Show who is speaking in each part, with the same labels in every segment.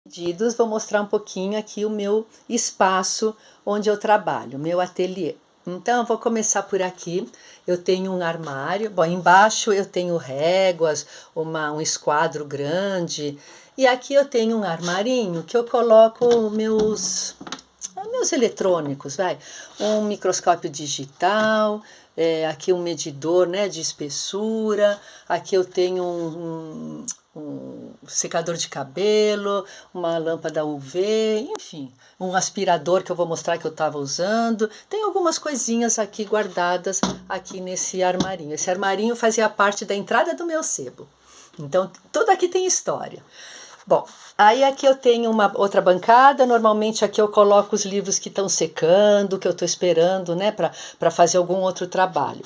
Speaker 1: Pedidos, vou mostrar um pouquinho aqui o meu espaço onde eu trabalho, meu ateliê. Então, eu vou começar por aqui. Eu tenho um armário. Bom, embaixo eu tenho réguas, um esquadro grande. E aqui eu tenho um armarinho que eu coloco meus eletrônicos, vai. Um microscópio digital, aqui um medidor, né, de espessura. Aqui eu tenho um secador de cabelo, uma lâmpada UV, enfim, um aspirador que eu vou mostrar que eu estava usando. Tem algumas coisinhas aqui guardadas aqui nesse armarinho. Esse armarinho fazia parte da entrada do meu sebo. Então, tudo aqui tem história. Bom, aí aqui eu tenho uma outra bancada. Normalmente aqui eu coloco os livros que estão secando, que eu estou esperando, né, para fazer algum outro trabalho.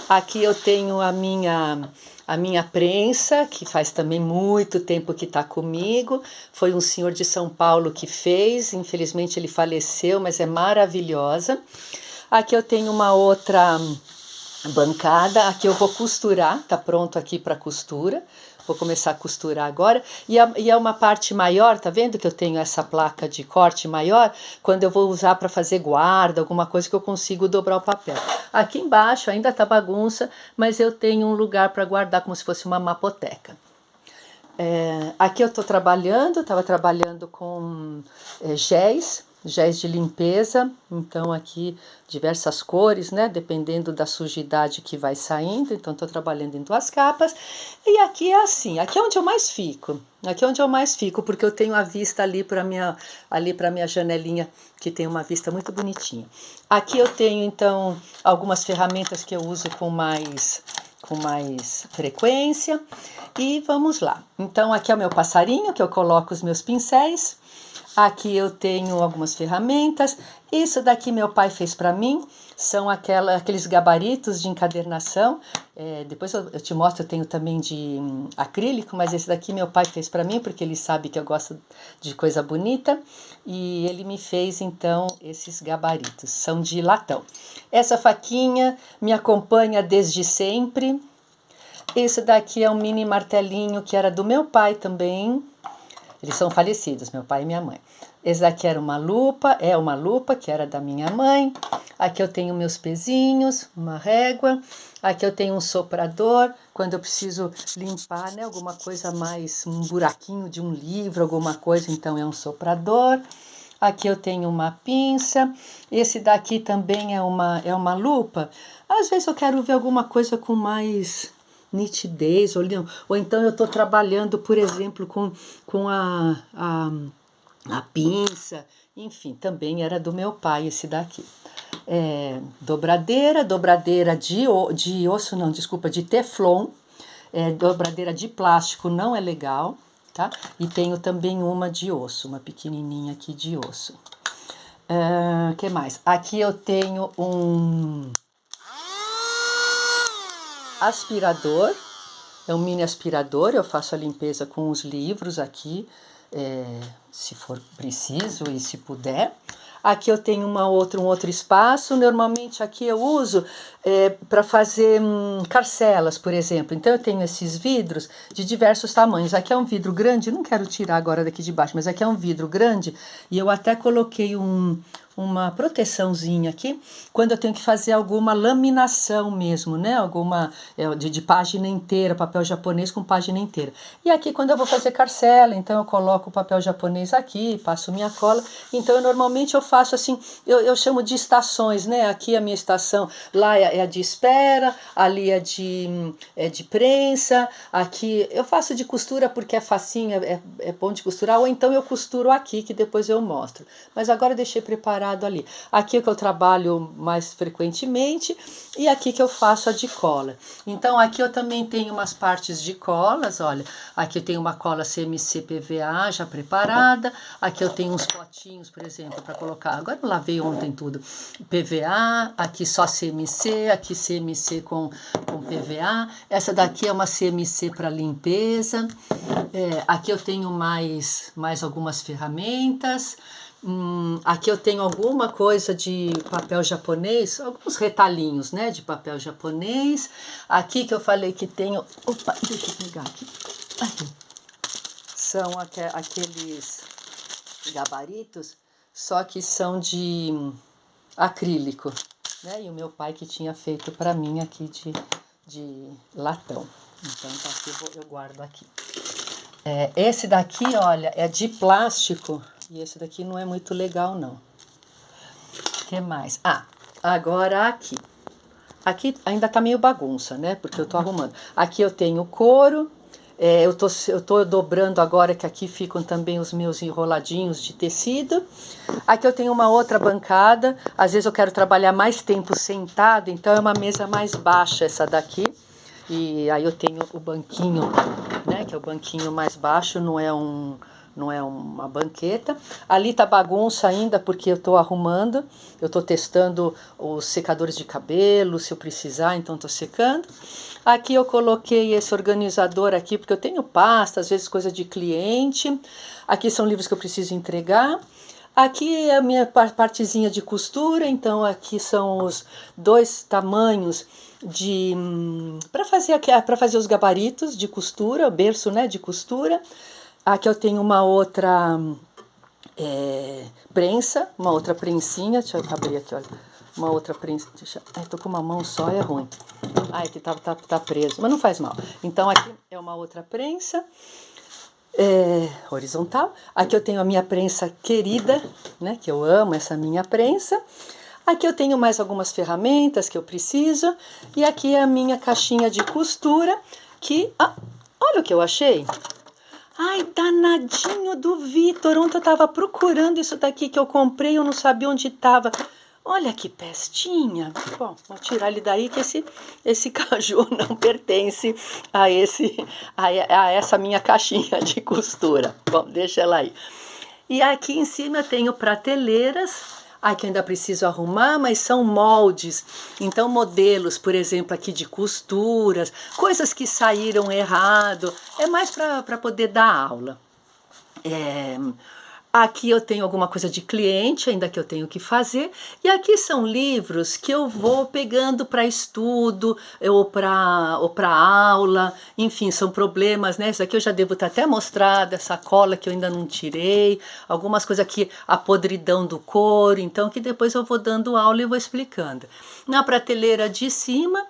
Speaker 1: Aqui eu tenho a minha prensa, que faz também muito tempo que está comigo. Foi um senhor de São Paulo que fez, infelizmente ele faleceu, mas é maravilhosa. Aqui eu tenho uma outra bancada, aqui eu vou costurar, tá pronto aqui para costura. Vou começar a costurar agora. E é uma parte maior, tá vendo que eu tenho essa placa de corte maior? Quando eu vou usar para fazer guarda, alguma coisa que eu consigo dobrar o papel. Aqui embaixo ainda tá bagunça, mas eu tenho um lugar para guardar como se fosse uma mapoteca. Aqui eu estava trabalhando com géis de limpeza, então aqui diversas cores, né, dependendo da sujidade que vai saindo, então estou trabalhando em 2 capas, e aqui é assim, aqui é onde eu mais fico, porque eu tenho a vista ali para minha janelinha, que tem uma vista muito bonitinha. Aqui eu tenho, então, algumas ferramentas que eu uso com mais frequência, e vamos lá. Então aqui é o meu passarinho, que eu coloco os meus pincéis. Aqui eu tenho algumas ferramentas. Isso daqui meu pai fez para mim, são aqueles gabaritos de encadernação. Depois eu te mostro, eu tenho também de acrílico, mas esse daqui meu pai fez para mim, porque ele sabe que eu gosto de coisa bonita. E ele me fez, então, esses gabaritos, são de latão. Essa faquinha me acompanha desde sempre. Esse daqui é um mini martelinho que era do meu pai também. Eles são falecidos, meu pai e minha mãe. Esse daqui era uma lupa que era da minha mãe. Aqui eu tenho meus pezinhos, uma régua. Aqui eu tenho um soprador, quando eu preciso limpar, né, alguma coisa mais, um buraquinho de um livro, alguma coisa, então é um soprador. Aqui eu tenho uma pinça. Esse daqui também é uma lupa. Às vezes eu quero ver alguma coisa com mais nitidez, ou então eu estou trabalhando, por exemplo, com a pinça, enfim, também era do meu pai esse daqui. Dobradeira de osso, não, desculpa, de teflon. Dobradeira de plástico não é legal, tá? E tenho também uma de osso, uma pequenininha aqui de osso. Que mais? Aqui eu tenho um aspirador, é um mini aspirador, eu faço a limpeza com os livros aqui, se for preciso e se puder. Aqui eu tenho um outro espaço, normalmente aqui eu uso para fazer carcelas, por exemplo. Então eu tenho esses vidros de diversos tamanhos. Aqui é um vidro grande, não quero tirar agora daqui de baixo, mas aqui é um vidro grande e eu até coloquei uma proteçãozinha aqui, quando eu tenho que fazer alguma laminação mesmo, né? Alguma de página inteira, papel japonês com página inteira. E aqui quando eu vou fazer carcela, então eu coloco o papel japonês aqui, passo minha cola. Então normalmente eu faço assim, eu chamo de estações, né? Aqui a minha estação, lá é a de espera, ali é de prensa, aqui eu faço de costura porque é facinho, é bom de costurar, ou então eu costuro aqui que depois eu mostro. Mas agora eu deixei preparado ali. Aqui é que eu trabalho mais frequentemente e aqui que eu faço a de cola. Então aqui eu também tenho umas partes de colas, olha, aqui eu tenho uma cola CMC PVA já preparada, aqui eu tenho uns potinhos, por exemplo, para colocar, agora eu lavei ontem tudo, PVA, aqui só CMC, aqui CMC com PVA, essa daqui é uma CMC para limpeza, aqui eu tenho mais algumas ferramentas. Aqui eu tenho alguma coisa de papel japonês, alguns retalhinhos, né, de papel japonês. Aqui que eu falei que tenho, opa, deixa eu pegar aqui. São aqueles gabaritos, só que são de acrílico, né? E o meu pai que tinha feito para mim aqui de latão. Então tá aqui, eu guardo aqui. Esse daqui, olha, é de plástico e esse daqui não é muito legal, não. O que mais? Agora aqui. Aqui ainda tá meio bagunça, né? Porque eu tô arrumando. Aqui eu tenho couro. Eu tô dobrando agora que aqui ficam também os meus enroladinhos de tecido. Aqui eu tenho uma outra bancada. Às vezes eu quero trabalhar mais tempo sentado, então é uma mesa mais baixa essa daqui. E aí eu tenho o banquinho, né? Que é o banquinho mais baixo, não é uma banqueta. Ali tá bagunça ainda porque eu tô arrumando. Eu tô testando os secadores de cabelo, se eu precisar, então tô secando. Aqui eu coloquei esse organizador aqui porque eu tenho pasta, às vezes coisa de cliente. Aqui são livros que eu preciso entregar. Aqui é a minha partezinha de costura, então aqui são os 2 tamanhos para fazer os gabaritos de costura, o berço, né, de costura. Aqui eu tenho uma outra prensa, uma outra prensinha, deixa eu abrir aqui, olha, uma outra prensa, tô com uma mão só, é ruim. Que tá preso, mas não faz mal. Então aqui é uma outra prensa, horizontal. Aqui eu tenho a minha prensa querida, né, que eu amo essa minha prensa. Aqui eu tenho mais algumas ferramentas que eu preciso. E aqui é a minha caixinha de costura que... olha o que eu achei. Ai, danadinho do Vitor. Ontem eu tava procurando isso daqui que eu comprei, eu não sabia onde tava. Olha que pestinha. Bom, vou tirar ele daí que esse caju não pertence a essa minha caixinha de costura. Bom, deixa ela aí. E aqui em cima eu tenho prateleiras. Que eu ainda preciso arrumar, mas são moldes. Então, modelos, por exemplo, aqui de costuras, coisas que saíram errado. É mais para poder dar aula. Aqui eu tenho alguma coisa de cliente, ainda que eu tenho que fazer. E aqui são livros que eu vou pegando para estudo ou para aula. Enfim, são problemas, né? Isso aqui eu já devo estar até mostrado, essa cola que eu ainda não tirei. Algumas coisas aqui, a podridão do couro. Então, que depois eu vou dando aula e vou explicando. Na prateleira de cima,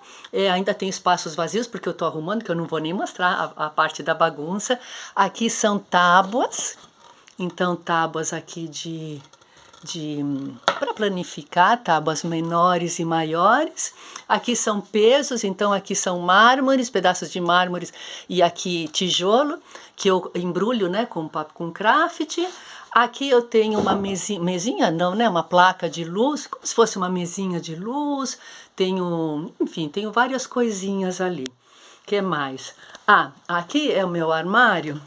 Speaker 1: ainda tem espaços vazios, porque eu estou arrumando, que eu não vou nem mostrar a parte da bagunça. Aqui são tábuas. Então, tábuas aqui para planificar, tábuas menores e maiores. Aqui são pesos, então aqui são mármores, pedaços de mármores e aqui tijolo, que eu embrulho, né, com craft. Aqui eu tenho uma mesinha não, né, uma placa de luz, como se fosse uma mesinha de luz. Tenho várias coisinhas ali. Que mais? Aqui é o meu armário.